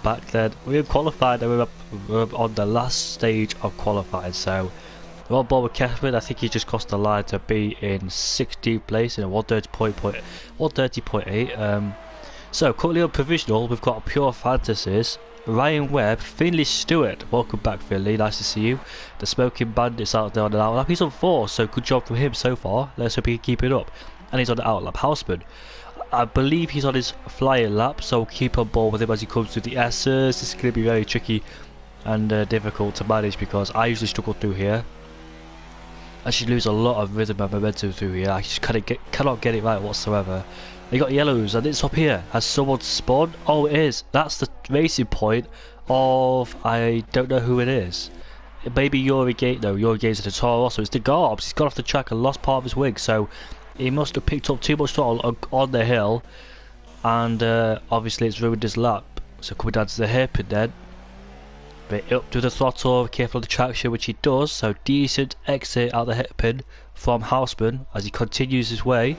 back then. We were qualified and we were on the last stage of qualifying, so we're on board with Kevin. I think he just crossed the line to be in 16th place in a 130.8. So currently on provisional, we've got Pure Fantasies, Ryan Webb, Finley Stewart. Welcome back, Finley. Nice to see you. The Smoking Bandits out there on the outlap. He's on 4, so good job from him so far. Let's hope he can keep it up. And he's on the outlap. Houseman, I believe he's on his flying lap, so we'll keep on board with him as he comes through the S's. This is going to be very tricky and difficult to manage because I usually struggle through here. I should lose a lot of rhythm and momentum through here. I just cannot get it right whatsoever. They got yellows and it's up here. Has someone spawned? Oh, it is. That's the racing point of, I don't know who it is. Maybe Yuri Gate. No, Yuri Gate's at the Toro Rosso. It's the Garbs. He's got off the track and lost part of his wing, so he must have picked up too much throttle on the hill, and obviously it's ruined his lap. So coming down to the hairpin then, bit up to the throttle, careful of the traction, which he does. So decent exit out the hairpin from Houseman as he continues his way.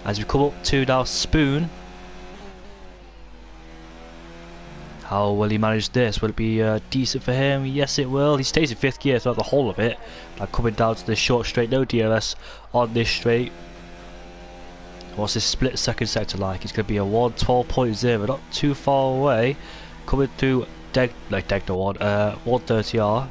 As we come up to now Spoon, how will he manage this? Will it be decent for him? Yes, it will. He stays in 5th gear throughout the whole of it. And coming down to this short straight, no DRS on this straight. What's this split second sector like? It's going to be a 112.0, not too far away. Coming through Degna 130R.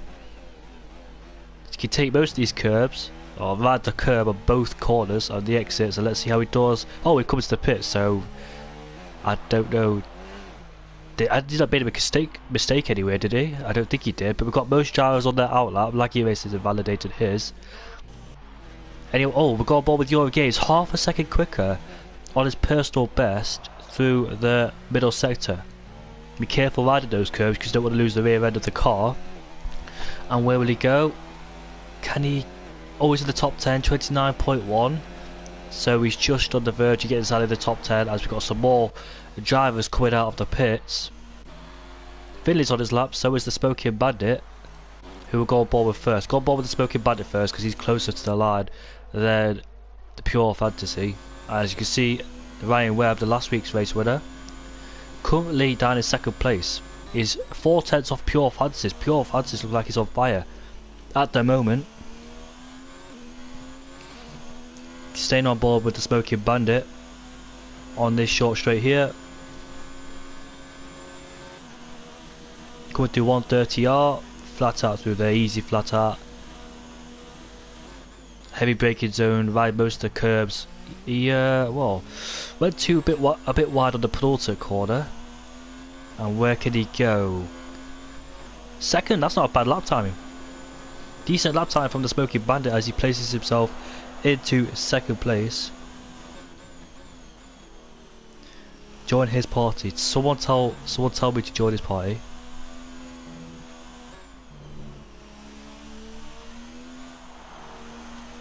You can take most of these curbs, or ride the curb on both corners on the exits, and let's see how he does. Oh, he comes to the pit, so I don't know. Did not make a mistake anyway, did he? I don't think he did, but we've got most gyros on their outlap. Laggy Races have validated his. Anyway, oh, we've got on board with Euro Games, half a second quicker on his personal best through the middle sector. Be careful riding those curves because you don't want to lose the rear end of the car. And where will he go? Can he? Oh, he's in the top 10, 29.1. So he's just on the verge of getting inside of the top 10 as we've got some more drivers coming out of the pits. Finley's on his lap, so is the Smoking Bandit, who will go on board with first. Go on board with the Smoking Bandit first because he's closer to the line than the Pure Fantasy. As you can see, Ryan Webb, the last week's race winner, currently down in 2nd place. He's 4 tenths off Pure Fantasies. Pure Fantasies look like he's on fire at the moment. Staying on board with the Smoking Bandit on this short straight here. Coming through 130R, flat out through there, easy flat out. Heavy braking zone, ride most of the curbs. He well, went to a bit wide on the penultimate corner. And where can he go? 2nd, that's not a bad lap timing. Decent lap time from the Smoking Bandit as he places himself into 2nd place. Join his party. Someone tell me to join his party.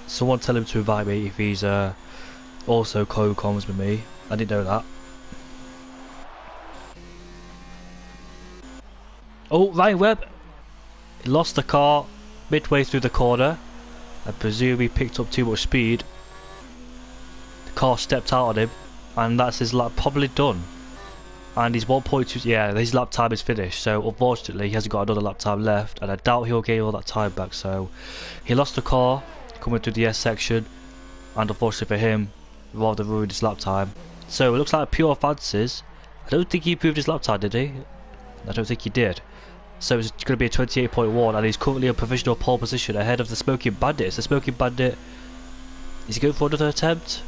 Someone tell him to invite me if he's also co-coms with me. I didn't know that. Oh, Ryan Webb! He lost the car midway through the corner. I presume he picked up too much speed. The car stepped out on him, and that's his lap probably done. And he's 1.2. Yeah, his lap time is finished. So unfortunately, he hasn't got another lap time left, and I doubt he'll gain all that time back. So he lost the car coming through the S section, and unfortunately for him, rather ruined his lap time. So it looks like Pure Fantasies. I don't think he improved his lap time, did he? I don't think he did. So it's going to be a 28.1, and he's currently in provisional pole position ahead of the Smoking Bandit. Is the Smoking Bandit, is he going for another attempt?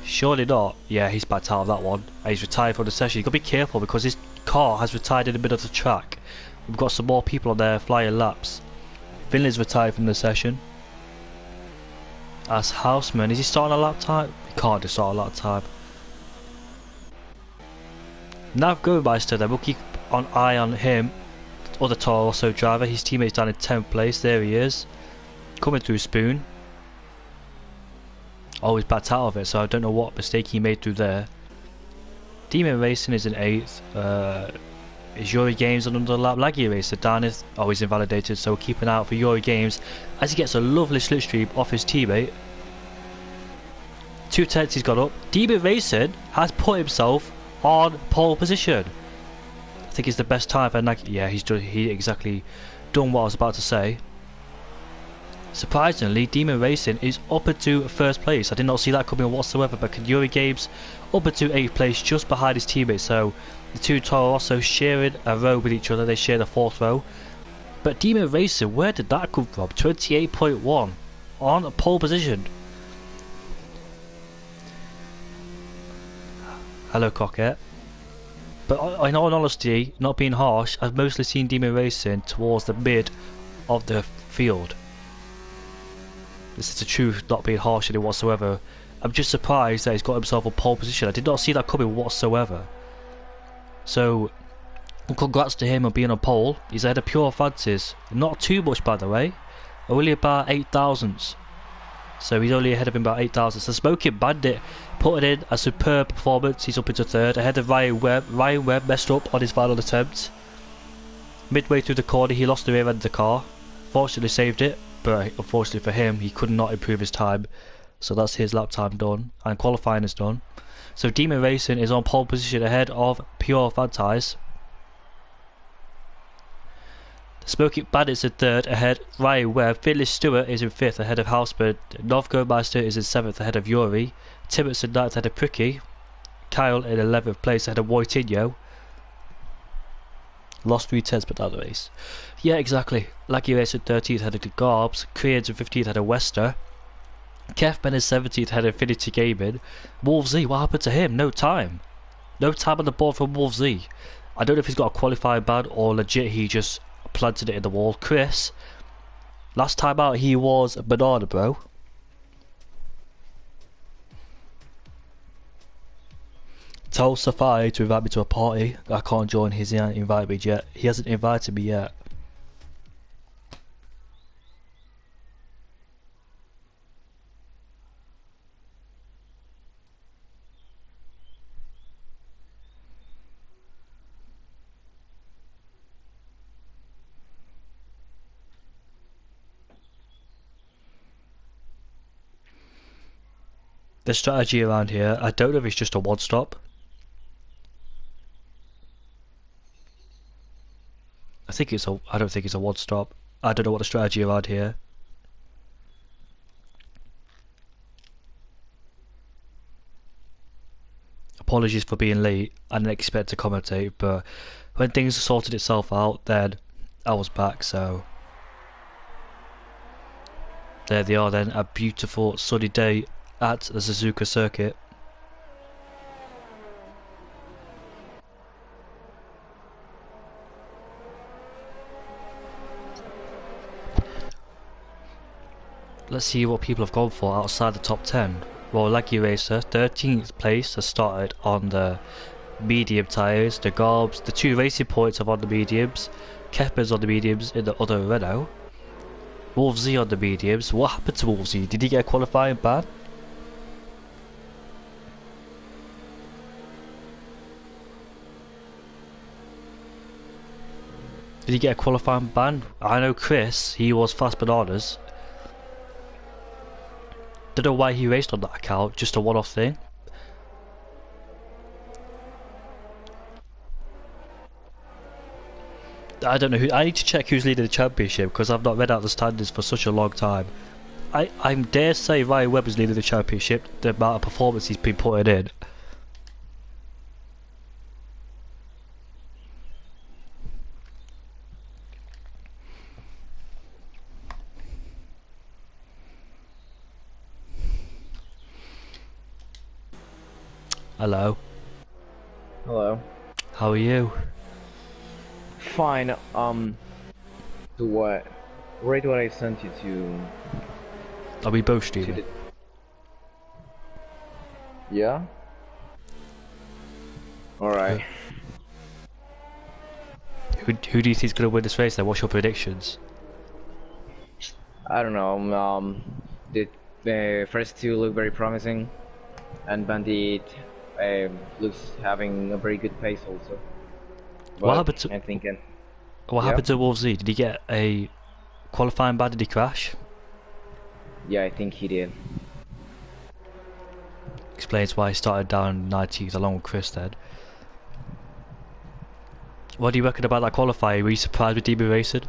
Surely not. Yeah, he's backed out of that one. And he's retired from the session. You've got to be careful because his car has retired in the middle of the track. We've got some more people on there flying laps. Finley's retired from the session. As Houseman, is he starting a lap time? He can't just start a lap time. Now Go-Meister then, we'll keep an eye on him. Other Toro Rosso driver, his teammate's down in 10th place. There he is. Coming through Spoon. Oh, he's backed out of it, so I don't know what mistake he made through there. Demon Racing is in 8th. Is Yuri Games on another lap? Laggy Racer down is always invalidated, so we'll keep an eye out for Yuri Games as he gets a lovely slipstream off his teammate. 2 tenths he's got up. Demon Racing has put himself on pole position. I think it's the best time for Nagi. Yeah, he exactly done what I was about to say. Surprisingly, Demon Racing is up into first place. I did not see that coming whatsoever, but Yuri Games up into 8th place just behind his teammates. So the two Toro Rosso sharing a row with each other. They share the 4th row. But Demon Racing, where did that come from? 28.1 on a pole position. Hello, Coquette. But in all honesty, not being harsh, I've mostly seen Demon Racing towards the mid of the field. This is the truth, not being harsh in it whatsoever. I'm just surprised that he's got himself a pole position. I did not see that coming whatsoever. So, congrats to him on being on pole. He's ahead of Pure Fancies. Not too much, by the way. Only about 8 thousandths. So he's only ahead of him about 8 thousandths. So Smoking Bandit putting in a superb performance. He's up into 3rd, ahead of Ryan Webb. Ryan Webb messed up on his final attempt. Midway through the corner, he lost the rear end of the car. Fortunately saved it, but unfortunately for him, he could not improve his time. So that's his lap time done, and qualifying is done. So Demon Racing is on pole position ahead of Pure Fancies. Smoking Bandits in 3rd, ahead Ryan Webb. Phyllis Stewart is in 5th, ahead of Houseman. Novgo Meister is in 7th, ahead of Yuri. Timmons in 9th, ahead of Pricky. Kyle in 11th place, ahead of Wojtinho. Lost 3 tenths but out of the race. Yeah, exactly. Lucky Race in 13th, ahead of the Garbs. Koreans in 15th, ahead of Wester. Kefman in 17th, ahead of Infinity Gaming. Wolf Z, what happened to him? No time. No time on the board for Wolf Z. I don't know if he's got a qualifying ban or legit he just planted it in the wall. Chris, last time out he was a banana, bro. Tell Safari to invite me to a party. I can't join. He hasn't invited me yet. He hasn't invited me yet. The strategy around here, I don't know if it's just a one stop. I don't think it's a one stop. I don't know what the strategy around here. Apologies for being late. I didn't expect to commentate, but when things sorted itself out, then I was back, so there they are then, a beautiful sunny day at the Suzuka circuit. Let's see what people have gone for outside the top 10. Well, Lucky Racer, 13th place, has started on the medium tyres. The Garbs, the 2 racing points are on the mediums. Kepper's on the mediums in the other Renault. Wolf Z on the mediums. What happened to Wolf Z? Did he get a qualifying ban? Did he get a qualifying ban? I know Chris, he was fast bananas. Don't know why he raced on that account, just a one-off thing. I don't know who. I need to check who's leading the championship because I've not read out the standings for such a long time. I dare say Ryan Webb is leading the championship, the amount of performance he's been putting in. Hello. Hello. How are you? Fine. To what? Rate what I sent you to. Are we both streaming? Yeah. All right. Who do you think is going to win this race? Then, what's your predictions? I don't know. The first two look very promising, and Bandit looks having a very good pace also. But What happened to? I'm thinking. What happened to Wolf Z? Did he get a qualifying ban? Did he crash? Yeah, I think he did. Explains why he started down 19th along with Chris then. What do you reckon about that qualifying? Were you surprised with DB Racing?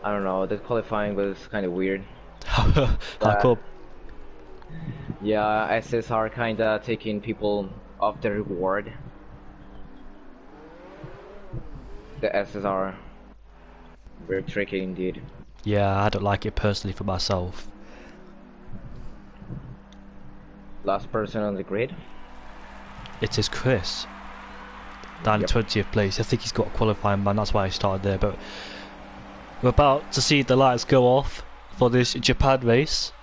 I don't know, the qualifying was kind of weird. How come? Yeah, SSR kinda taking people off the reward. The SSR, very tricky indeed. Yeah, I don't like it personally for myself. Last person on the grid. It is Chris. Down in 20th place. I think he's got a qualifying ban, that's why I started there. But we're about to see the lights go off for this Japan race.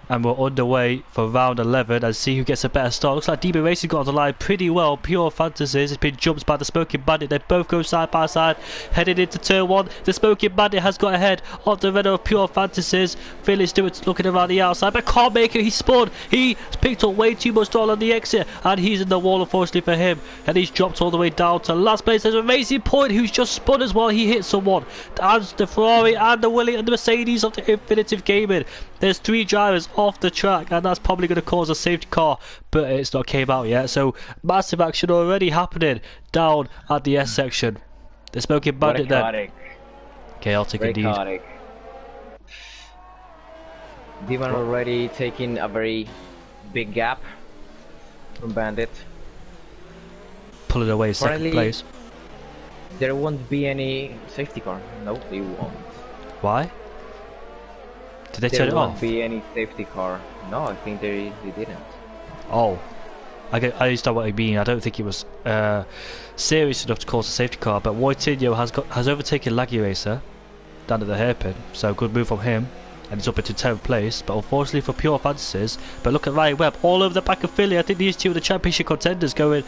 And we're underway for round 11 and see who gets a better start. Looks like DB Racing got on the line pretty well. Pure Fantasies has been jumped by the Smoking Bandit. They both go side by side, heading into turn 1. The Smoking Bandit has got ahead of the Renault of Pure Fantasies. Philly Stewart's looking around the outside, but can't make it. He spun. He's picked up way too much stall on the exit, and he's in the wall, unfortunately for him. And he's dropped all the way down to last place. There's a Racing Point who's just spun as well. He hit someone. And the Ferrari and the Willie and the Mercedes of the Infinitive Gaming. There's 3 drivers off the track, and that's probably going to cause a safety car, but it's not came out yet. So massive action already happening down at the S section. The Smoking Bandit then. Chaotic indeed. Demon already taking a very big gap from Bandit. Pulling away second place. There won't be any safety car. No, they won't. Why? Did they turn it off? There won't be any safety car. No, I think they didn't. Oh. I understand what you mean. I don't think it was serious enough to cause a safety car, but Wojtinho has overtaken Laggy Racer down at the hairpin, so good move from him, and it's up into 10th place. But unfortunately for Pure Fantasies, but look at Ryan Webb all over the back of Philly. I think these two are the championship contenders going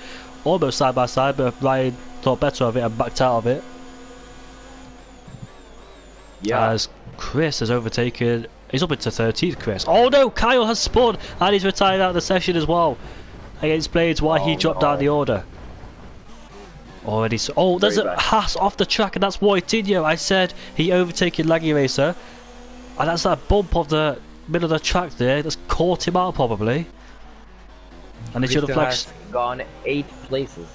almost side by side, but Ryan thought better of it and backed out of it. Yeah. As Chris has overtaken, he's up into 13th, Chris. Oh no, Kyle has spun and he's retired out of the session as well. It explains why he dropped down the order. Already, oh, there's a Haas off the track, and that's Wojtinho. I said he overtaken Laggy Racer, and that's that bump of the middle of the track there that's caught him out probably. And they should have flagged. Gone 8 places.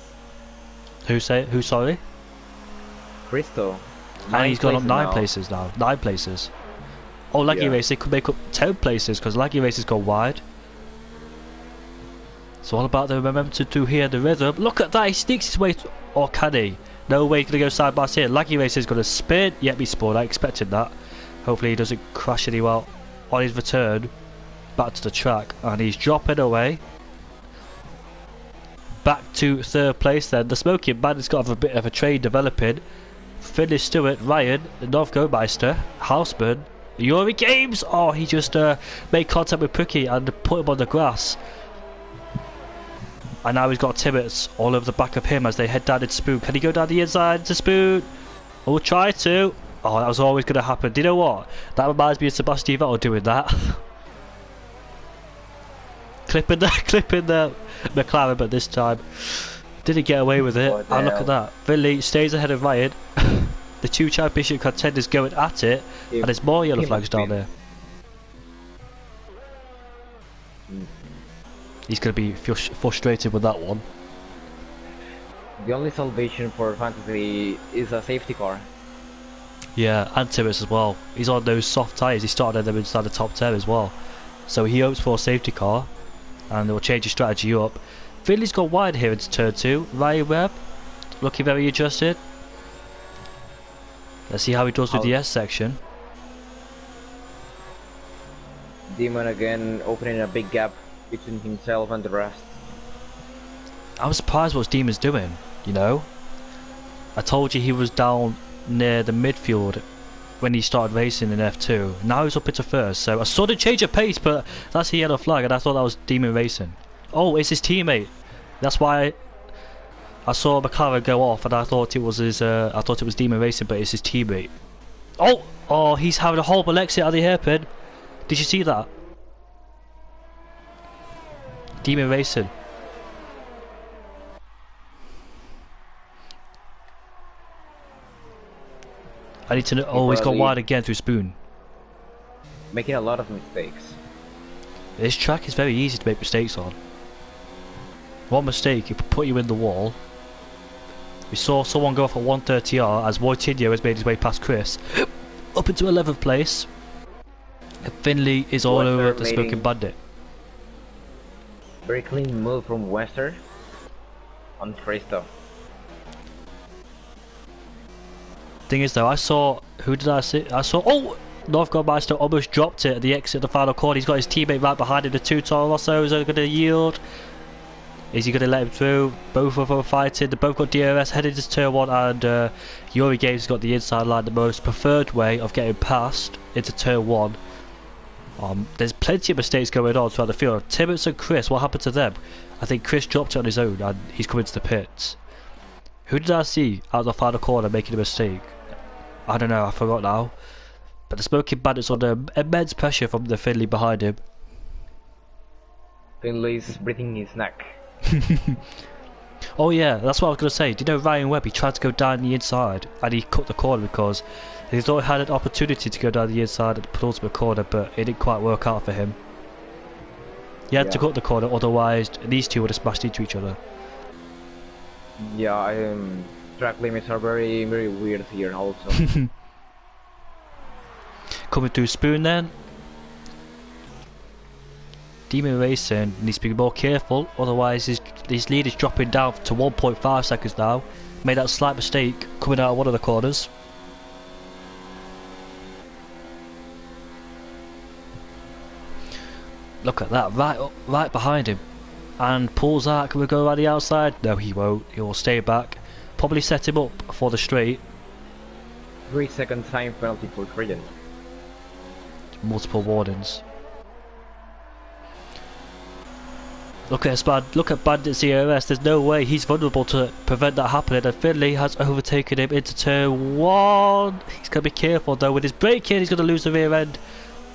Who sorry? Cristo. And he's gone up 9 places now. 9 places. Oh, Laggy Racer could make up 10 places because Laggy Racer's gone wide. It's all about the momentum to hear the rhythm. Look at that, he sneaks his way, or can he? No way, he's going to go side by side. Laggy Racer's going to spin. Yep, he spun. I expected that. Hopefully he doesn't crash anywhere on his return back to the track. And he's dropping away. Back to 3rd place then. The Smoking Bandit's got a bit of a trade developing. Finley Stewart, Ryan, the North Go-Meister, Houseman, Yuri Games. Oh, he just made contact with Pookie and put him on the grass. And now he's got Tibbets all over the back of him as they head down into Spoon. Can he go down the inside to Spoon? We'll try to. Oh, that was always going to happen. Do you know what? That reminds me of Sebastian Vettel doing that. clipping the McLaren, but this time didn't get away with it. And look at that. Finley stays ahead of Ryan. The 2 championship contenders going at it, and there's more yellow flags down there. He's going to be frustrated with that one. The only salvation for Fantasy is a safety car. Yeah, and Tibbets as well. He's on those soft tyres. He started on them inside the top 10 as well. So he hopes for a safety car, and they'll change his strategy up. Finley's gone wide here into turn 2. Ryan Webb looking very adjusted. Let's see how he does with the S section. Demon again opening a big gap between himself and the rest. I'm surprised what Demon's doing, you know. I told you he was down near the midfield when he started racing in F2. Now he's up into 1st, so a sudden change of pace, but that's a yellow flag, and I thought that was Demon racing. Oh, it's his teammate. That's why I saw McLaren go off, and I thought it was his. I thought it was Demon racing, but it's his teammate. Oh, he's having a horrible exit out of the hairpin. Did you see that? Demon racing. I need to know. Oh, he's gone wide again through Spoon. Making a lot of mistakes. This track is very easy to make mistakes on. One mistake, it will put you in the wall, We saw someone go off at 130R as Moitinho has made his way past Chris up into 11th place. And Finley is all over the Smoking Bandit. Very clean move from Wester on Christoph. Thing is though, I saw, who did I see? I saw, oh! Northgard Meister almost dropped it at the exit of the final corner. He's got his teammate right behind him, the two-tire Rosso. Is he going to yield? Is he going to let him through? Both of them are fighting. They both got DRS headed to turn 1, and Yuri Games has got the inside line, the most preferred way of getting past into turn 1. There's plenty of mistakes going on throughout the field. Timmons and Chris, what happened to them? I think Chris dropped it on his own and he's coming to the pits. Who did I see out of the final corner making a mistake? I don't know, I forgot now. But the Smoking Bandit's under immense pressure from the Finley behind him. Finley's breathing his neck. Oh yeah, that's what I was going to say. Do you know Ryan Webb, he tried to go down the inside and he cut the corner because he's already had an opportunity to go down the inside at the penultimate corner, but it didn't quite work out for him. He had to cut the corner, otherwise these two would have smashed into each other. Yeah, track limits are very weird here also. Coming through Spoon then. Demon Racing needs to be more careful, otherwise his lead is dropping down to 1.5 seconds now. Made that slight mistake coming out of one of the corners. Look at that, right behind him. And pulls out, can we go around the outside? No, he won't, he will stay back. Probably set him up for the straight. 3-second time penalty for Trident. Multiple warnings. Look at Bandit's CRS, there's no way he's vulnerable to prevent that happening, and Finley has overtaken him into turn 1. He's got to be careful though, with his braking he's going to lose the rear end.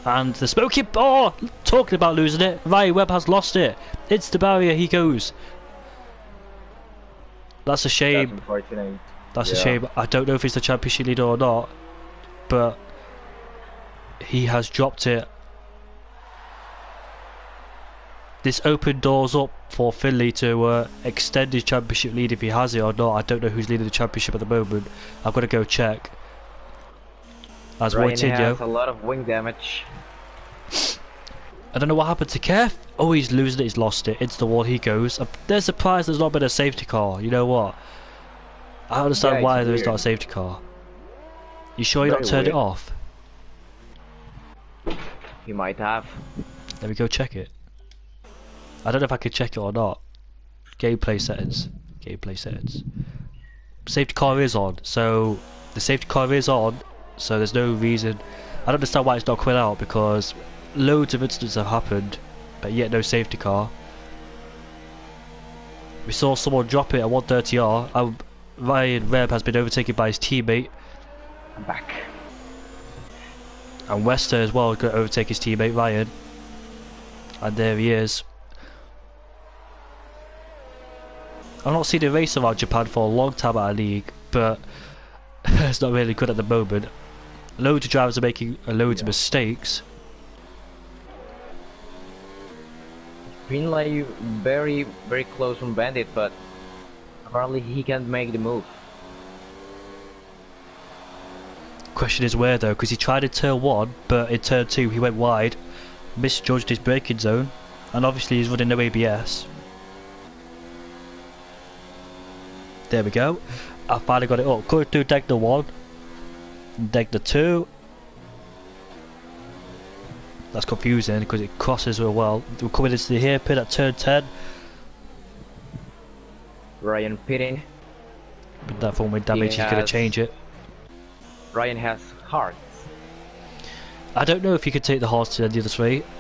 And the Smoking, oh, talking about losing it, Ryan Webb has lost it. It's the barrier, he goes. That's a shame. That's unfortunate. That's a shame. I don't know if he's the championship leader or not, but he has dropped it. This opened doors up for Finley to extend his championship lead if he has it or not. I don't know who's leading the championship at the moment. I'm going to go check. As Ryan Moitinho has a lot of wing damage. I don't know what happened to Kev. Oh, he's losing it, he's lost it. Into the wall he goes. They're surprised there's not been a safety car. You know what? I understand why there's not a safety car. You sure you not turned it off? He might have. Let me go check it. I don't know if I can check it or not. Gameplay settings. Gameplay settings. Safety car is on. So the safety car is on. So there's no reason. I don't understand why it's not coming out, because loads of incidents have happened, but yet no safety car. We saw someone drop it at 130R. And Ryan Webb has been overtaken by his teammate. I'm back. And Wester as well is going to overtake his teammate Ryan. And there he is. I've not seen a race around Japan for a long time at a league, but it's not really good at the moment. Loads of drivers are making loads of mistakes. Been like very close from Bandit, but apparently he can't make the move. Question is where though, because he tried in turn 1, but in turn 2 he went wide, misjudged his braking zone, and obviously he's running no ABS. There we go. I finally got it up. Going through Degner 1, Degner 2. That's confusing because it crosses real well. We're coming into the hairpin at turn 10. Ryan pitting. With that form with damage, he's going to change it. Ryan has hearts. I don't know if you can take the hearts to the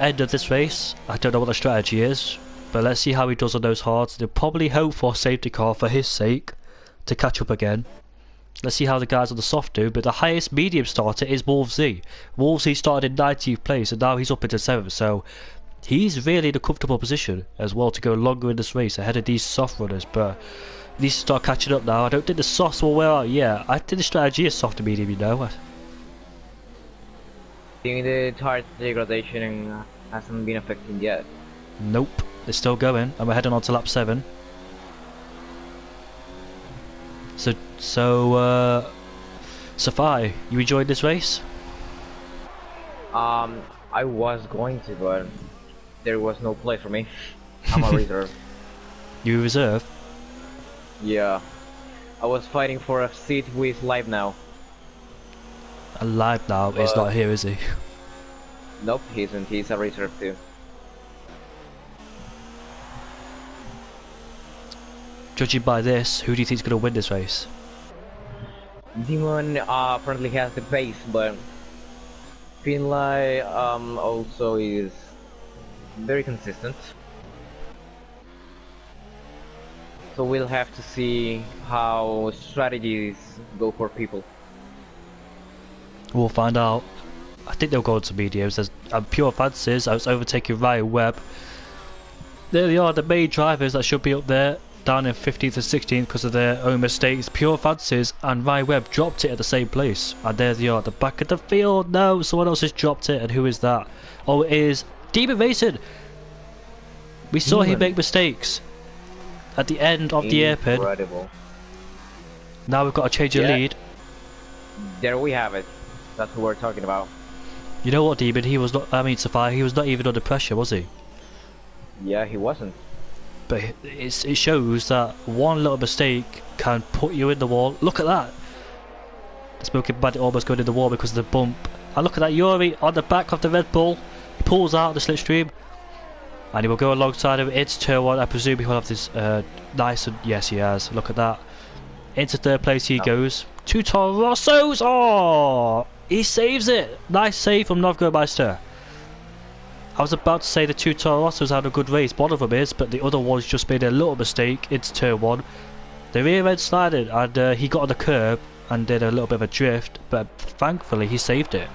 end of this race. I don't know what the strategy is, but let's see how he does on those hearts. They'll probably hope for a safety car for his sake to catch up again. Let's see how the guys on the soft do, but the highest medium starter is Wolvesy. Wolvesy started in 19th place and now he's up into 7th, so he's really in a comfortable position as well to go longer in this race ahead of these soft runners, but he needs to start catching up now. I don't think the softs will wear out yet. I think the strategy is soft to medium, you know. I think the tire degradation hasn't been affected yet. Nope, they're still going and we're heading on to lap 7. Safai, you enjoyed this race? I was going to, but there was no place for me. I'm a reserve. You reserve? Yeah. I was fighting for a seat with Live Now. Alive now, he's not here, is he? Nope, he isn't. He's a reserve too. Judging by this, who do you think is going to win this race? Demon apparently has the pace, but Finlay also is very consistent. So we'll have to see how strategies go for people. We'll find out. I think they'll go into mediums. There's Pure Fancies. I was overtaking Ryan Webb. There they are, the main drivers that should be up there, down in 15th and 16th because of their own mistakes. Pure Fancies and Ryan Webb dropped it at the same place. And there they are at the back of the field. No, someone else has dropped it. And who is that? Oh, it is Demon Racing. We saw him make mistakes at the end of the airpin. Incredible. Now we've got to change the lead. There we have it. That's what we're talking about. You know what, Demon? He was not. I mean, Safari. He was not even under pressure, was he? Yeah, he wasn't. But it shows that one little mistake can put you in the wall. Look at that. The Smoking Bandit almost going in the wall because of the bump. And look at that, Yuri on the back of the Red Bull. He pulls out the slipstream. And he will go alongside him into turn 1. I presume he will have this nice and... Yes, he has. Look at that. Into third place he goes. 2 Toro Rossos. Oh! He saves it. Nice save from Novgoromeister. I was about to say the 2 Toro Rossos had a good race. One of them is, but the other one's just made a little mistake into turn 1. The rear end slided and he got on the curb and did a little bit of a drift, but thankfully he saved it.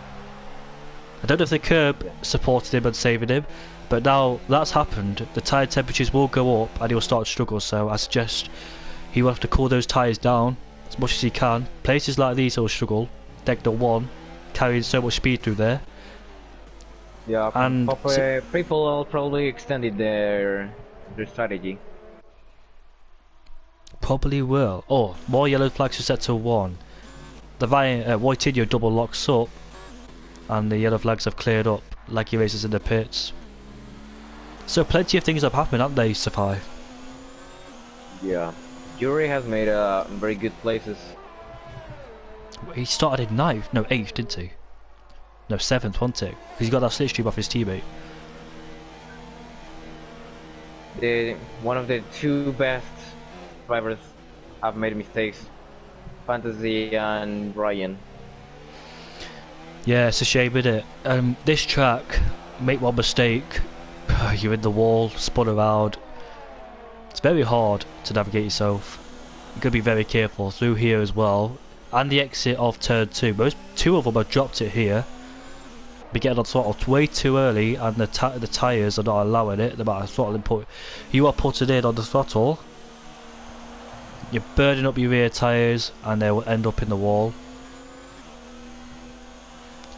I don't know if the curb supported him and saving him, but now that's happened, the tyre temperatures will go up and he will start to struggle, so I suggest he will have to cool those tyres down as much as he can. Places like these he'll struggle. Deck 1 carrying so much speed through there. Yeah, and people probably extended their strategy. Probably will. Oh, more yellow flags are set to 1. The Voitinho double locks up and the yellow flags have cleared up like he races in the pits. So plenty of things have happened, haven't they, Safai? Yeah. Yuri has made very good places. He started in 9th, no 8th, didn't he? No, 7th, wasn't it? Because he got that slipstream off his teammate. One of the 2 best drivers have made mistakes. Fantasy and Brian. Yeah, it's a shame, isn't it? This track, make one mistake, you're in the wall, spun around. It's very hard to navigate yourself. You've got to be very careful through here as well. And the exit of turn 2. Most 2 of them have dropped it here. Be getting on throttle way too early, and the tyres are not allowing it. The amount of throttle input you are putting in on the throttle, you're burning up your rear tyres, and they will end up in the wall.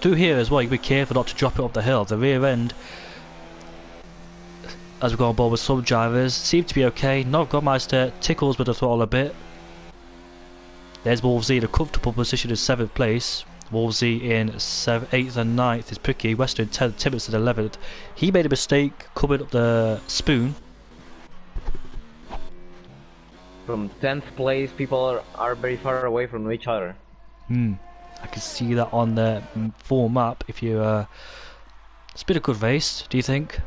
Through here as well, you be careful not to drop it up the hill. The rear end, as we go on board with some drivers, seem to be okay. Novgoromeister tickles with the throttle a bit. There's Wolvesy in a comfortable position in 7th place. Wolvesy in 8th and 9th is Picky. Western 10th, Timmins in 11th. He made a mistake coming up the spoon. From 10th place, people are very far away from each other. I can see that on the full map. If you, it's been a good race. Do you think?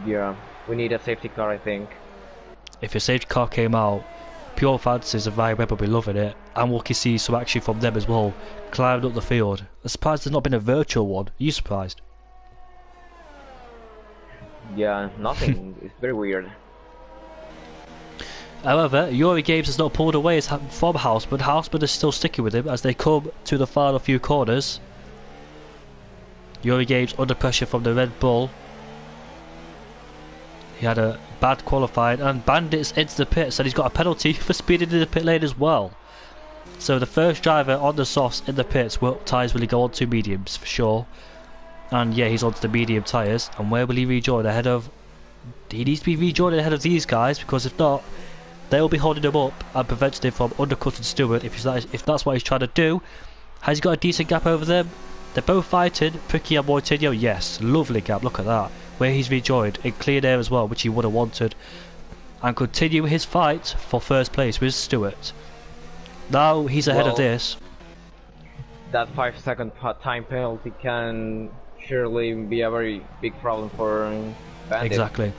Yeah, we need a safety car, I think. If a safety car came out, Pure Fancies and Ryan Webb will be loving it, and we can see some action from them as well, climbing up the field. I'm surprised there's not been a virtual one. Are you surprised? Yeah, nothing. It's very weird. However, Yuri Games has not pulled away from Houseman. Houseman is still sticking with him as they come to the final few corners. Yuri Games under pressure from the Red Bull. He had a bad qualifying, and Bandits into the pits, and he's got a penalty for speeding in the pit lane as well. So the first driver on the softs in the pits, tyres will he go on to mediums for sure. And yeah, he's onto the medium tyres. And where will he rejoin? Ahead of... He needs to be rejoining ahead of these guys, because if not, they'll be holding him up and preventing him from undercutting Stewart if that's what he's trying to do. Has he got a decent gap over them? They're both fighting. Pricky and Mortinho, yes, lovely gap. Look at that, where he's rejoined in clean air as well, which he would have wanted, and continue his fight for first place with Stewart. Now he's ahead of this. That 5-second time penalty can surely be a very big problem for Bandit. Exactly.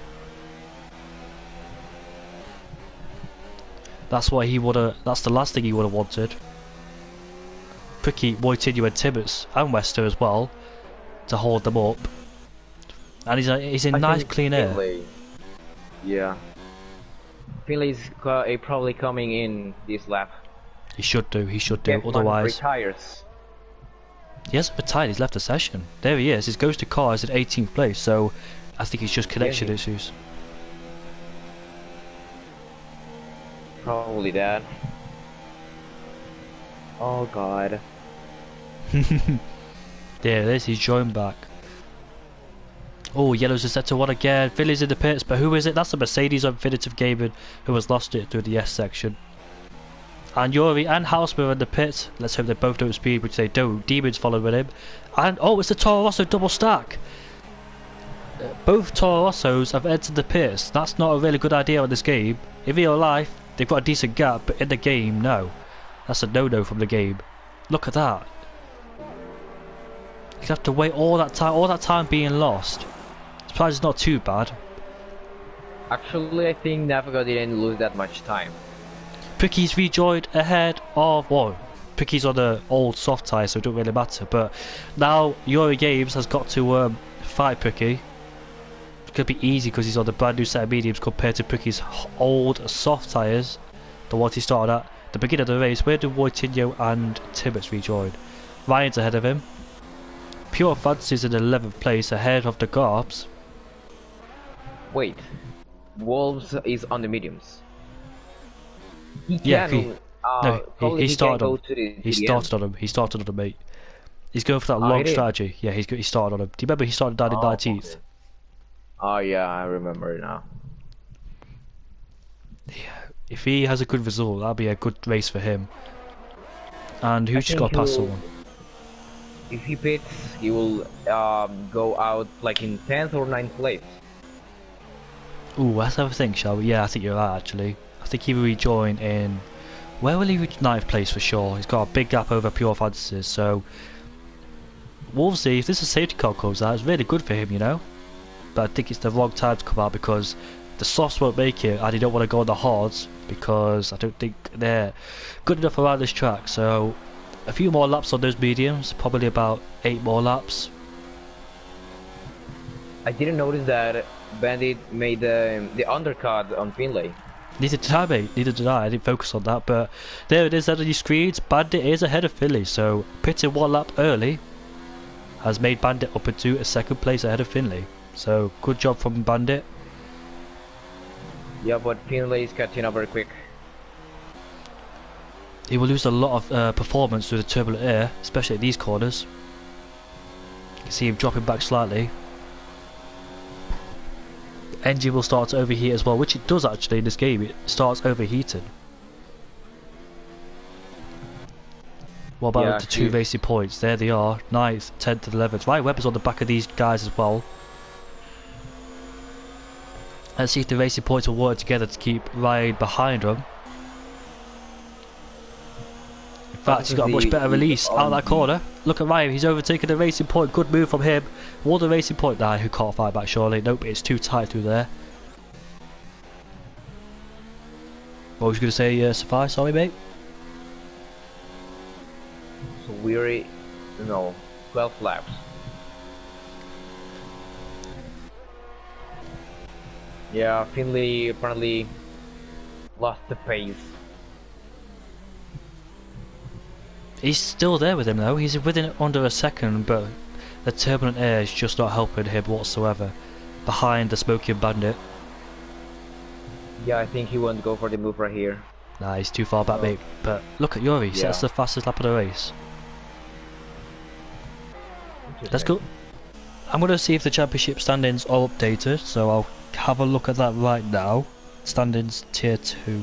That's what he would have. That's the last thing he would have wanted. Pricky, Mortinho, and Tibbets, and Wester as well, to hold them up. And he's in nice clean air. Yeah. Finley's probably coming in this lap. He should do. He should do. Otherwise, retires. He hasn't retired. He's left the session. There he is. His ghost car is in 18th place. So I think it's just connection issues. Probably that. Oh God. There it is. He's joined back. Oh, yellows are set to one again. Philly's in the pits, but who is it? That's the Mercedes Infinitive Gaming who has lost it through the S section. And Yuri and Hausmer are in the pit. Let's hope they both don't speed, which they don't. Demon's following him. And oh, it's the Toro Rosso double stack. Both Toro Rossos have entered the pits. That's not a really good idea in this game. In real life, they've got a decent gap, but in the game, no. That's a no-no from the game. Look at that. You have to wait all that time being lost. Surprised it's not too bad. Actually, I think Navigo didn't lose that much time. Pricky's rejoined ahead of... Well, Pricky's on the old soft tyre, so it don't really matter. But now Yuri Games has got to fight Pricky. It's going to be easy because he's on the brand new set of mediums compared to Pricky's old soft tyres. The ones he started at the beginning of the race. Where do Mortinho and Tibbets rejoin? Ryan's ahead of him. Pure Fantasy's in 11th place ahead of the Garbs. Wait, Wolves is on the mediums. He started on him. He started on him, mate. He's going for that long strategy. Yeah, he started on him. Do you remember he started down in 19th? Okay. Oh yeah, I remember now. Yeah, if he has a good result, that'll be a good race for him. And who's just got to pass someone? If he pits, he will go out like in 10th or 9th place. Ooh, let's have a think, shall we? Yeah, I think you're right, actually. I think he will rejoin in... Where will he reach 9th place for sure? He's got a big gap over Pure Fantasies, so... We'll see. If this is safety car comes out, it's really good for him, you know? But I think it's the wrong time to come out because the softs won't make it, and he don't want to go on the hards because I don't think they're good enough around this track, so... A few more laps on those mediums, probably about 8 more laps. I didn't notice that Bandit made the undercut on Finlay. Neither did I, mate. Neither did I. I didn't focus on that, but there it is on your screens. Bandit is ahead of Finlay, so pitting 1 lap early has made Bandit up into a 2nd place ahead of Finlay. So good job from Bandit. Yeah, but Finlay is catching up very quick. He will lose a lot of performance through the turbulent air, especially at these corners. You can see him dropping back slightly. The engine will start to overheat as well, which it does actually in this game. It starts overheating. What about the 2 racing points? There they are, 9th, 10th and 11th. Ryan Webber's on the back of these guys as well. Let's see if the racing points will work together to keep Ryan behind them. In fact, he's got a much better release out of that corner. Look at Ryan, he's overtaken the racing point. Good move from him. Won the racing point now, who can't fight back surely. Nope, it's too tight through there. What was you going to say, Safai? Sorry, mate. So we're, 12 laps. Yeah, Finlay apparently lost the pace. He's still there with him though. He's within under a second, but the turbulent air is just not helping him whatsoever. Behind the smoking Bandit. Yeah, I think he won't go for the move right here. Nah, he's too far back, mate. But look at Yuri. That's the fastest lap of the race. Let's go. I'm going to see if the championship standings are updated, so I'll have a look at that right now. standings tier 2.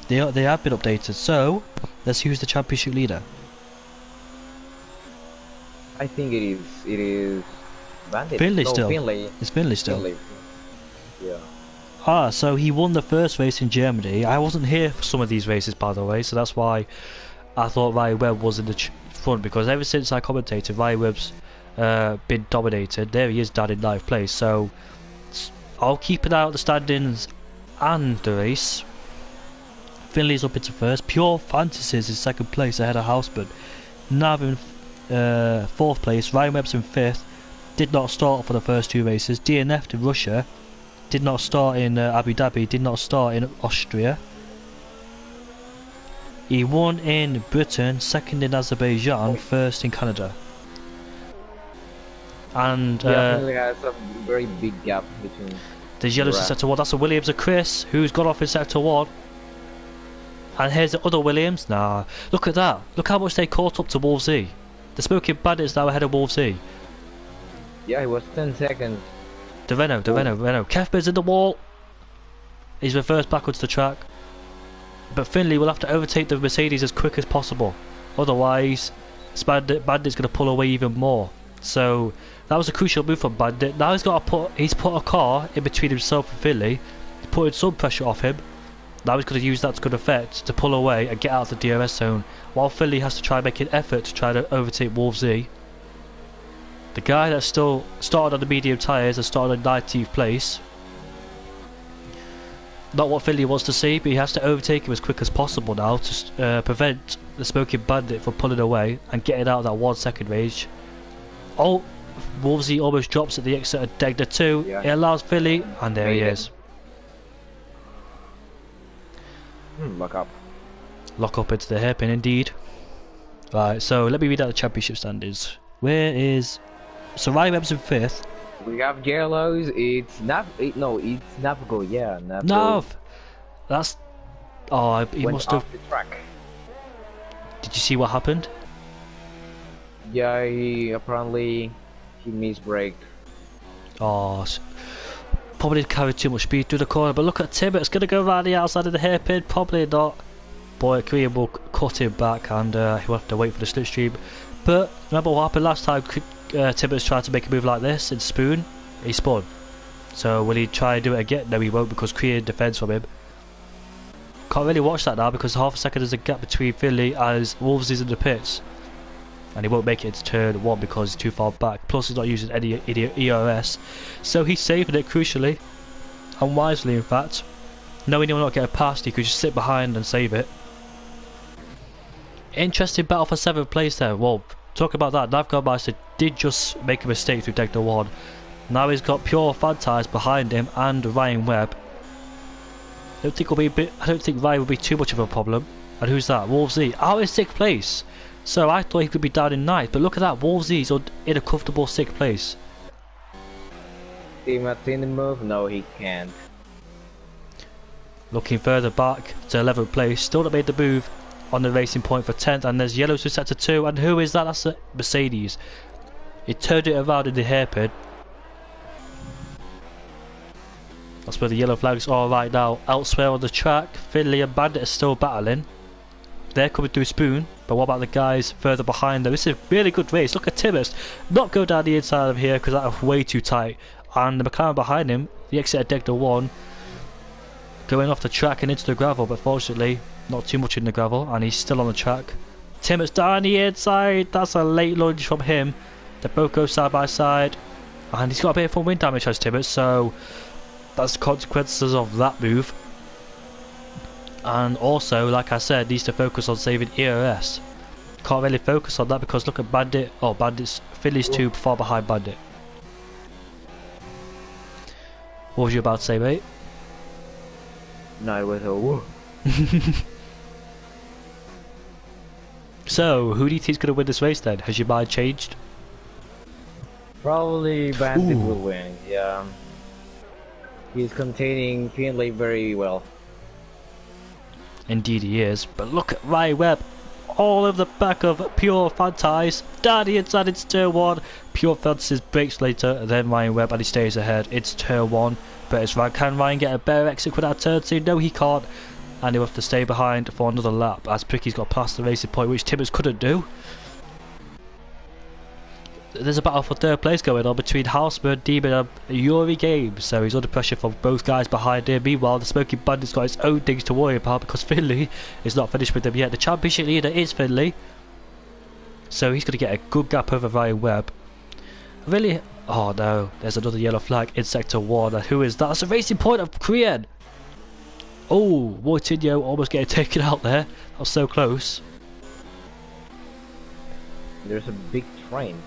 They have been updated, so let's use the championship leader. I think it is Bandit. Finley no, still. Finley. It's Finley still. Finley. Yeah. Ah, so he won the first race in Germany. I wasn't here for some of these races, by the way, so that's why I thought Ryan Webb was in the front, because ever since I commentated, Ryan Webb's been dominated. There he is down in 9th place, so I'll keep an eye out the standings and the race. Finley's up into first. Pure Fantasies is 2nd place ahead of Houseman. Nav in 4th place. Ryan Webb's in 5th. Did not start for the first 2 races. DNF in Russia. Did not start in Abu Dhabi. Did not start in Austria. He won in Britain, 2nd in Azerbaijan, 1st in Canada. And Finley has a very big gap between. there's yellows in sector 1. That's a Williams and Chris, who's gone off in sector 1. And here's the other Williams. Nah, look at that. Look how much they caught up to Wolves E. The Smoking Bandits now ahead of Wolves E. Yeah, he was 10 seconds. De Renault. Kefber's in the wall. He's reversed backwards to track. But Finley will have to overtake the Mercedes as quick as possible. Otherwise, Bandit's going to pull away even more. So that was a crucial move from Bandit. Now he's put a car in between himself and Finley. He's putting some pressure off him. Now he's going to use that to good effect to pull away and get out of the DRS zone, while Finley has to try and make an effort to try to overtake Wolves E. The guy that still started on the medium tyres and started on 19th place. Not what Finley wants to see, but he has to overtake him as quick as possible now to prevent the Smoking Bandit from pulling away and getting out of that 1 second range. Oh, Wolves E almost drops at the exit of Degner 2. Yeah. It allows Finley, and there he is. Lock up. Lock up into the hairpin indeed. Right, so let me read out the championship standings. Where is... So Ryan Webb's in 5th. We have yellows. It's it's Navgo. Yeah, Navgo. Nav! That's... Oh, he Went must have... off the track. Did you see what happened? Yeah, he misbraked. Oh, probably carried too much speed through the corner, but look at Tim, it's going to go around the outside of the hairpin, probably not. Boy, Korean will cut him back and he'll have to wait for the slipstream. But remember what happened last time Tibbetts tried to make a move like this in Spoon? He spun. So will he try and do it again? No, he won't, because Korean defends from him. Can't really watch that now because half a second there's a gap between Finley as Wolves is in the pits. And he won't make it into turn 1 because he's too far back. Plus he's not using any ERS. So he's saving it crucially. And wisely in fact. Knowing he'll not get past, he could just sit behind and save it. Interesting battle for 7th place there. Well, talk about that. Navgarmeister did just make a mistake through Degner 1. Now he's got Pure Fantas behind him and Ryan Webb. I don't think Ryan will be too much of a problem. And who's that? Wolves E. Out in 6th place. So I thought he could be down in 9th, but look at that, Wolves E's in a comfortable 6th place. Team Martin move? No, he can't. Looking further back to 11th place, still not made the move on the racing point for 10th, and there's yellows to sector 2, and who is that? That's a Mercedes. He turned it around in the hairpin. That's where the yellow flags are right now. Elsewhere on the track, Finley and Bandit are still battling. They're coming through Spoon, but what about the guys further behind them? This is a really good race. Look at Tibbetts not go down the inside of here because that's way too tight. And the McLaren behind him, the exit of Degner 1, going off the track and into the gravel, but fortunately not too much in the gravel, and he's still on the track. Tibbetts down the inside. That's a late lunge from him. They both go side by side, and he's got a bit of front wind damage, has Tibbetts, so that's the consequences of that move. And also, like I said, needs to focus on saving ERS. Can't really focus on that because look at Bandit. Oh, Finley's too far behind Bandit. What was you about to say, mate? No, it was a woo. So, who do you think is going to win this race then? Has your mind changed? Probably Bandit will win, yeah. He's containing Finley very well. Indeed he is, but look at Ryan Webb, all over the back of Pure Fantas, down the inside into turn 1, Pure Fantas breaks later, and then Ryan Webb, and he stays ahead, it's turn 1, But can Ryan get a better exit with that turn 2? No, he can't. And he'll have to stay behind for another lap as Pricky's got past the racing point, which Timmins couldn't do. There's a battle for third place going on between Houseman, Demon and Yuri Games, so he's under pressure from both guys behind him. Meanwhile, the Smoking Bandit's got his own things to worry about because Finley is not finished with them yet. The championship leader is Finley, so he's going to get a good gap over Ryan Webb. Really? Oh no, there's another yellow flag in Sector 1. Who is that? That's a racing point of Korean. Oh, Mortinho almost getting taken out there. That was so close. There's a big train.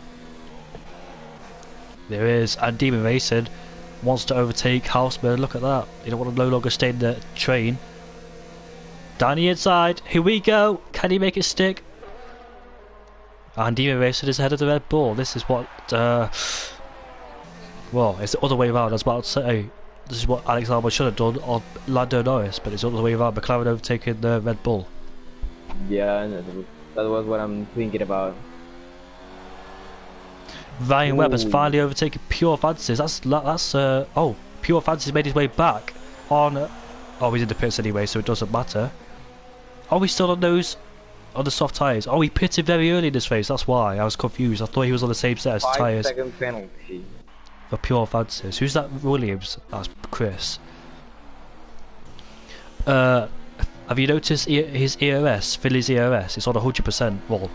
There is, and Demon Racing wants to overtake Houseman. Look at that. He don't want to no longer stay in the train. Down the inside. Here we go. Can he make it stick? And Demon Racing is ahead of the Red Bull. This is what... well, it's the other way around. I was about to say... This is what Alex Albon should have done on Lando Norris, but it's the other way around. McLaren overtaking the Red Bull. Yeah, that was what I'm thinking about. Ryan Webb has finally overtaken Pure Fancies. Oh, Pure Fancies made his way back on. Oh, he's in the pits anyway, so it doesn't matter. Are we still on the soft tyres? Oh, he pitted very early in this race. That's why I was confused. I thought he was on the same set as tyres. 5-second penalty For Pure Fancies. Who's that? Williams. That's Chris. Have you noticed his ERS, Philly's ERS? It's on 100%. Well,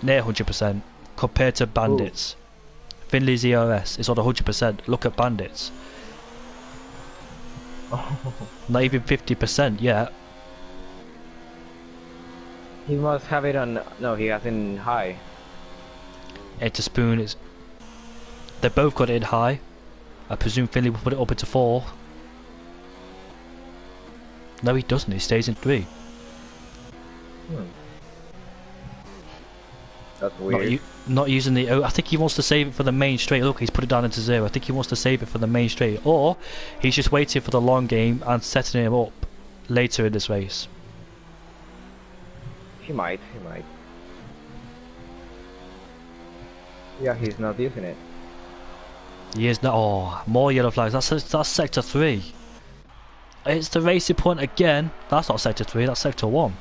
near 100% compared to Bandits. Ooh. Finley's ERS is on 100%. Look at Bandits. Not even 50% yet. He must have it on. No, he has it in high. Into Spoon is. They both got it in high. I presume Finley will put it up into 4. No, he doesn't. He stays in 3. That's weird. Not using the... I think he wants to save it for the main straight. Look, he's put it down into 0. I think he wants to save it for the main straight. Or he's just waiting for the long game and setting him up later in this race. He might. Yeah, he's not using it. He is not. Oh, more yellow flags. That's Sector 3. It's the racing point again. That's not Sector 3, that's Sector 1.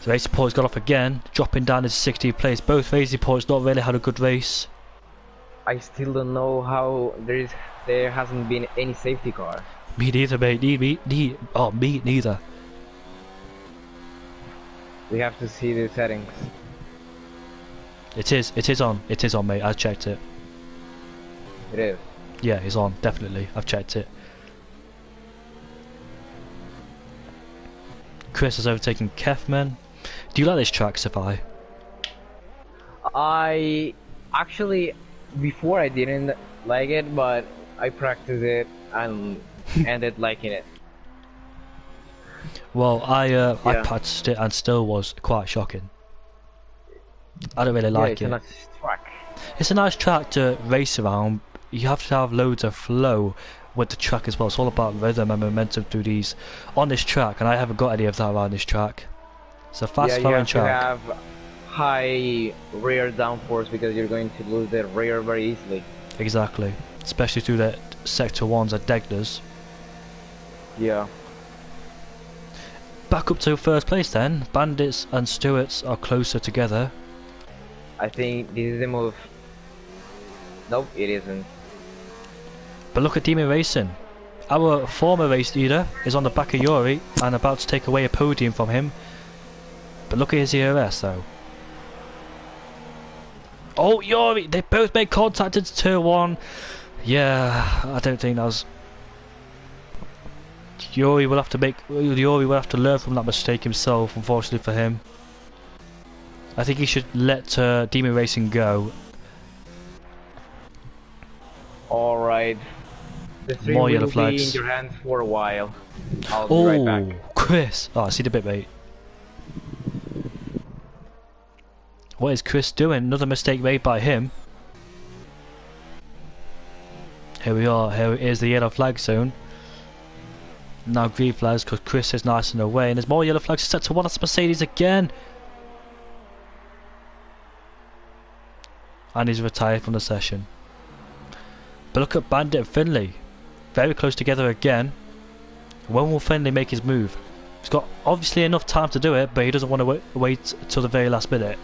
The racing point's got off again, dropping down into 16th place. Both racing points not really had a good race. I still don't know how there hasn't been any safety car. Me neither, mate. Me neither. We have to see the settings. It is on, mate. I checked it. It is? Yeah, it's on, definitely. I've checked it. Chris has overtaken Kefman. Do you like this track, Safai? I actually, before I didn't like it, but I practiced it and ended liking it. Well, I practiced it and still was quite shocking. I don't really like it. It's a nice track. It's a nice track to race around. You have to have loads of flow with the track as well. It's all about rhythm and momentum through these on this track, and I haven't got any of that around this track. It's a fast flowing track. You have to have high rear downforce because you're going to lose the rear very easily. Exactly, especially through the Sector 1s at Degners. Yeah. Back up to first place then. Bandits and Stewarts are closer together. I think this is the move. Nope, it isn't. But look at Demon Racing. Our former race leader is on the back of Yuri and about to take away a podium from him. But look at his ERS though. Oh, Yuri! They both made contact into turn 1. Yeah, I don't think that was... Yuri will have to learn from that mistake himself, unfortunately for him. I think he should let Demon Racing go. Alright. The stream More yellow will flags. be in your hands for a while. I'll be right back. Chris! Oh, I see the bit, mate. What is Chris doing? Another mistake made by him. Here we are. Here is the yellow flag zone. Now green flags because Chris is nice and away. And there's more yellow flags set to one. That's Mercedes again. and he's retired from the session. But look at Bandit and Finley, very close together again. When will Finley make his move? He's got obviously enough time to do it, but he doesn't want to wait till the very last minute.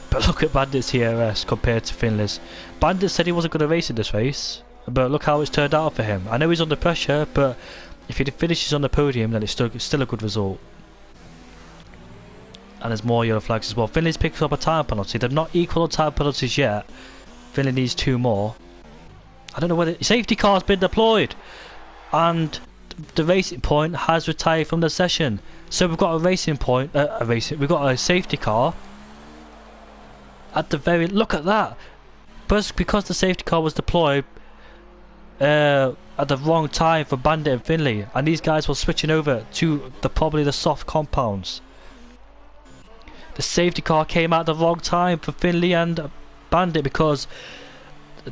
But look at Bandit's TRS compared to Finley's. Bandit said he wasn't going to race in this race, but look how it's turned out for him. I know he's under pressure, but if he finishes on the podium, then it's still a good result. And there's more yellow flags as well. Finley's picked up a time penalty. They're not equal on time penalties yet. Finley needs 2 more. I don't know whether safety car's been deployed, and the racing point has retired from the session. So we've got a racing point. We've got a safety car. At the very look at that, but because the safety car was deployed at the wrong time for Bandit and Finley, and these guys were switching over to probably the soft compounds. The safety car came at the wrong time for Finley and Bandit because